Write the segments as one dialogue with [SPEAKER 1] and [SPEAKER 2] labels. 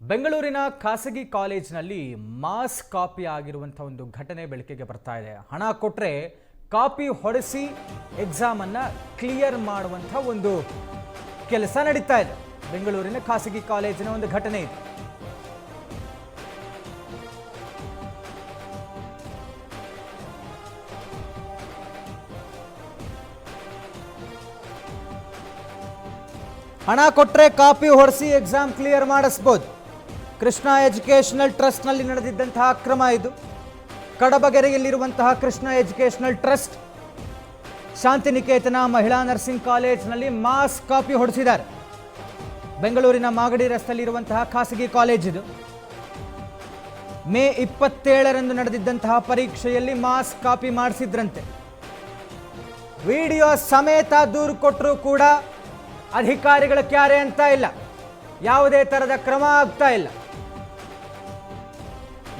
[SPEAKER 1] ಬೆಂಗಳೂರಿನ ಖಾಸಗಿ ಕಾಲೇಜಿನಲ್ಲಿ ಮಾಸ್ ಕಾಪಿ ಆಗಿರುವಂತಹ ಒಂದು ಘಟನೆ ಬೆಳಕಿಗೆ ಬರ್ತಾ ಇದೆ. ಹಣ ಕೊಟ್ಟರೆ ಕಾಪಿ ಹೊಡೆಸಿ ಎಕ್ಸಾಮ್ ಅನ್ನ ಕ್ಲಿಯರ್ ಮಾಡುವಂತಹ ಒಂದು ಕೆಲಸ ನಡೀತಾ ಇದೆ. ಬೆಂಗಳೂರಿನ ಖಾಸಗಿ ಕಾಲೇಜಿನ ಒಂದು ಘಟನೆ ಇದೆ. ಹಣ ಕೊಟ್ಟರೆ ಕಾಪಿ ಹೊಡೆಸಿ ಎಕ್ಸಾಮ್ ಕ್ಲಿಯರ್ ಮಾಡಿಸಬಹುದು. ಕೃಷ್ಣ ಎಜುಕೇಷನಲ್ ಟ್ರಸ್ಟ್ನಲ್ಲಿ ನಡೆದಿದ್ದಂತಹ ಅಕ್ರಮ ಇದು. ಕಡಬಗೆರೆಯಲ್ಲಿರುವಂತಹ ಕೃಷ್ಣ ಎಜುಕೇಷನಲ್ ಟ್ರಸ್ಟ್ ಶಾಂತಿನಿಕೇತನ ಮಹಿಳಾ ನರ್ಸಿಂಗ್ ಕಾಲೇಜಿನಲ್ಲಿ ಮಾಸ್ ಕಾಪಿ ಹೊಡೆಸಿದ್ದಾರೆ. ಬೆಂಗಳೂರಿನ ಮಾಗಡಿ ರಸ್ತೆಯಲ್ಲಿರುವಂತಹ ಖಾಸಗಿ ಕಾಲೇಜ್ ಇದು. ಮೇ 27ರಂದು ನಡೆದಿದ್ದಂತಹ ಪರೀಕ್ಷೆಯಲ್ಲಿ ಮಾಸ್ ಕಾಪಿ ಮಾಡಿಸಿದ್ರಂತೆ. ವಿಡಿಯೋ ಸಮೇತ ದೂರು ಕೊಟ್ಟರೂ ಕೂಡ ಅಧಿಕಾರಿಗಳ ಕ್ಯಾರೆ ಅಂತ ಇಲ್ಲ, ಯಾವುದೇ ತರದ ಕ್ರಮ ಆಗ್ತಾ ಇಲ್ಲ.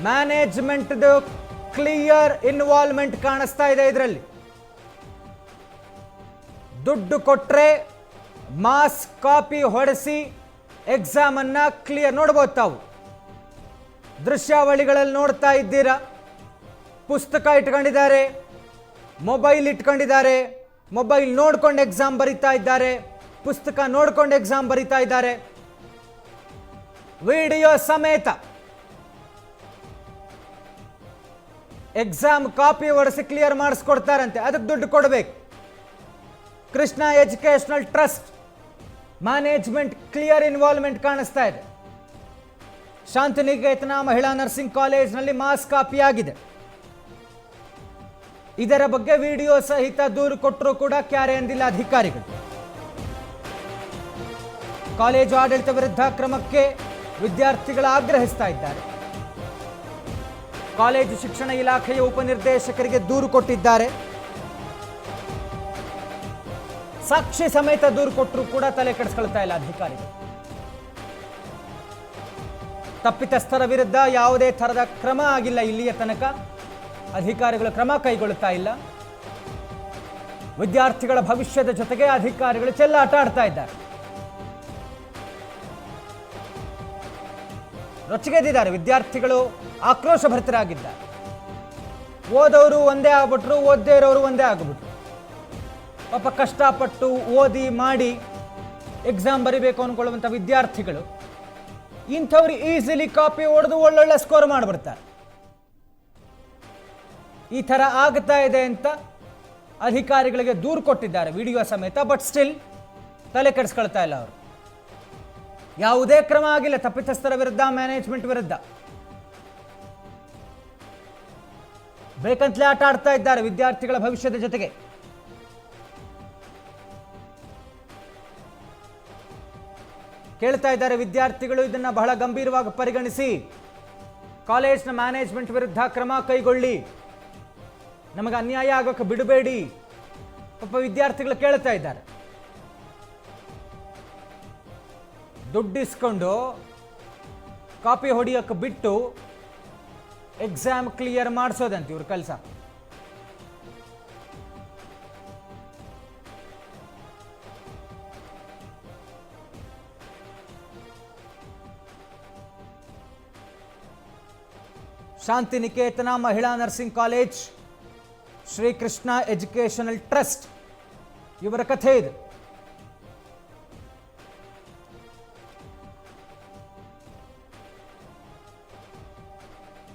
[SPEAKER 1] ಮ್ಯಾನೇಜ್ಮೆಂಟ್ ಕ್ಲಿಯರ್ ಇನ್ವಾಲ್ವ್ಮೆಂಟ್ ಕಾಣಿಸ್ತಾ ಇದೆ. ಇದರಲ್ಲಿ ದುಡ್ಡು ಕೊಟ್ರೆ ಮಾಸ್ ಕಾಪಿ ಹೊಡೆಸಿ ಎಕ್ಸಾಮ್ ಅನ್ನ ಕ್ಲಿಯರ್ ನೋಡ್ಬೋದು. ತಾವು ದೃಶ್ಯಾವಳಿಗಳಲ್ಲಿ ನೋಡ್ತಾ ಇದ್ದೀರಾ. ಪುಸ್ತಕ ಇಟ್ಕೊಂಡಿದ್ದಾರೆ, ಮೊಬೈಲ್ ಇಟ್ಕೊಂಡಿದ್ದಾರೆ, ಮೊಬೈಲ್ ನೋಡ್ಕೊಂಡು ಎಕ್ಸಾಮ್ ಬರೀತಾ ಇದ್ದಾರೆ, ಪುಸ್ತಕ ನೋಡ್ಕೊಂಡು ಎಕ್ಸಾಮ್ ಬರೀತಾ ಇದ್ದಾರೆ, ವಿಡಿಯೋ ಸಮೇತ. ಎಕ್ಸಾಮ್ ಕಾಪಿ ಹೊಡೆಸಿ ಕ್ಲಿಯರ್ ಮಾಡಿಸ್ಕೊಡ್ತಾರಂತೆ, ಅದಕ್ಕೆ ದುಡ್ಡು ಕೊಡಬೇಕು. Krishna educational trust management clear involvement ಕಾಣಿಸ್ತಾ ಇದೆ. ಶಾಂತಿನಿಕೇತನ ಮಹಿಳಾ ನರ್ಸಿಂಗ್ ಕಾಲೇಜ್ನಲ್ಲಿ ಮಾಸ್ ಕಾಪಿ ಆಗಿದೆ. ಇದರ ಬಗ್ಗೆ ವಿಡಿಯೋ ಸಹಿತ ದೂರು ಕೊಟ್ಟರೂ ಕೂಡ ಕ್ಯಾರೆ ಎಂದಿಲ್ಲ ಅಧಿಕಾರಿಗಳು. ಕಾಲೇಜು ಆಡಳಿತ ವಿರುದ್ಧ ಕ್ರಮಕ್ಕೆ ವಿದ್ಯಾರ್ಥಿಗಳು ಆಗ್ರಹಿಸ್ತಾ ಇದ್ದಾರೆ. ಕಾಲೇಜು ಶಿಕ್ಷಣ ಇಲಾಖೆಯ ಉಪನಿರ್ದೇಶಕರಿಗೆ ದೂರು ಕೊಟ್ಟಿದ್ದಾರೆ. ಸಾಕ್ಷಿ ಸಮೇತ ದೂರು ಕೊಟ್ಟರು ಕೂಡ ತಲೆ ಕೆಡಿಸ್ಕೊಳ್ತಾ ಇಲ್ಲ ಅಧಿಕಾರಿಗಳು. ತಪ್ಪಿತಸ್ಥರ ವಿರುದ್ಧ ಯಾವುದೇ ತರದ ಕ್ರಮ ಆಗಿಲ್ಲ ಇಲ್ಲಿಯ ತನಕ. ಅಧಿಕಾರಿಗಳು ಕ್ರಮ ಕೈಗೊಳ್ಳುತ್ತಾ ಇಲ್ಲ. ವಿದ್ಯಾರ್ಥಿಗಳ ಭವಿಷ್ಯದ ಜೊತೆಗೆ ಅಧಿಕಾರಿಗಳು ಚೆಲ್ಲಾಟ ಆಡ್ತಾ ಇದ್ದಾರೆ. ರೊಚ್ಚಿಗೆದ್ದಿದ್ದಾರೆ ವಿದ್ಯಾರ್ಥಿಗಳು, ಆಕ್ರೋಶ ಭರಿತರಾಗಿದ್ದಾರೆ. ಓದೋರು ಒಂದೇ ಆಗ್ಬಿಟ್ರು, ಓದದೇ ಇರೋರು ಒಂದೇ ಆಗ್ಬಿಟ್ರು. ಪಾಪ ಕಷ್ಟಪಟ್ಟು ಓದಿ ಮಾಡಿ ಎಕ್ಸಾಮ್ ಬರಿಬೇಕು ಅನ್ಕೊಳ್ಳುವಂಥ ವಿದ್ಯಾರ್ಥಿಗಳು ಇಂಥವ್ರು ಈಸಿಲಿ ಕಾಪಿ ಹೊಡೆದು ಒಳ್ಳೊಳ್ಳೆ ಸ್ಕೋರ್ ಮಾಡಿಬಿಡ್ತಾರೆ. ಈ ಥರ ಆಗ್ತಾ ಇದೆ ಅಂತ ಅಧಿಕಾರಿಗಳಿಗೆ ದೂರು ಕೊಟ್ಟಿದ್ದಾರೆ ವಿಡಿಯೋ ಸಮೇತ. ಬಟ್ ಸ್ಟಿಲ್ ತಲೆ ಕೆಡಿಸ್ಕೊಳ್ತಾ ಇಲ್ಲ ಅವರು. ಯಾವುದೇ ಕ್ರಮ ಆಗಿಲ್ಲ ತಪ್ಪಿತಸ್ಥರ ವಿರುದ್ಧ, ಮ್ಯಾನೇಜ್ಮೆಂಟ್ ವಿರುದ್ಧ. ಬೇಕಂತಲೇ ಆಟ ಆಡ್ತಾ ಇದ್ದಾರೆ ವಿದ್ಯಾರ್ಥಿಗಳ ಭವಿಷ್ಯದ ಜೊತೆಗೆ. ಕೇಳ್ತಾ ಇದ್ದಾರೆ ವಿದ್ಯಾರ್ಥಿಗಳು, ಇದನ್ನ ಬಹಳ ಗಂಭೀರವಾಗಿ ಪರಿಗಣಿಸಿ ಕಾಲೇಜ್ನ ಮ್ಯಾನೇಜ್ಮೆಂಟ್ ವಿರುದ್ಧ ಕ್ರಮ ಕೈಗೊಳ್ಳಿ, ನಮಗೆ ಅನ್ಯಾಯ ಆಗೋಕೆ ಬಿಡಬೇಡಿ. ಪಾಪ ವಿದ್ಯಾರ್ಥಿಗಳು ಕೇಳ್ತಾ ಇದ್ದಾರೆ. ದುಡ್ಡಿಸ್ಕೊಂಡು ಕಾಪಿ ಹೊಡಿಯೋಕೆ ಬಿಟ್ಟು ಎಕ್ಸಾಮ್ ಕ್ಲಿಯರ್ ಮಾಡಿಸೋದಂತೆ ಇವ್ರ ಕೆಲಸ. ಶಾಂತಿನಿಕೇತನ ಮಹಿಳಾ nursing college, Shri Krishna educational trust ಇವರ ಕಥೆ ಇದು.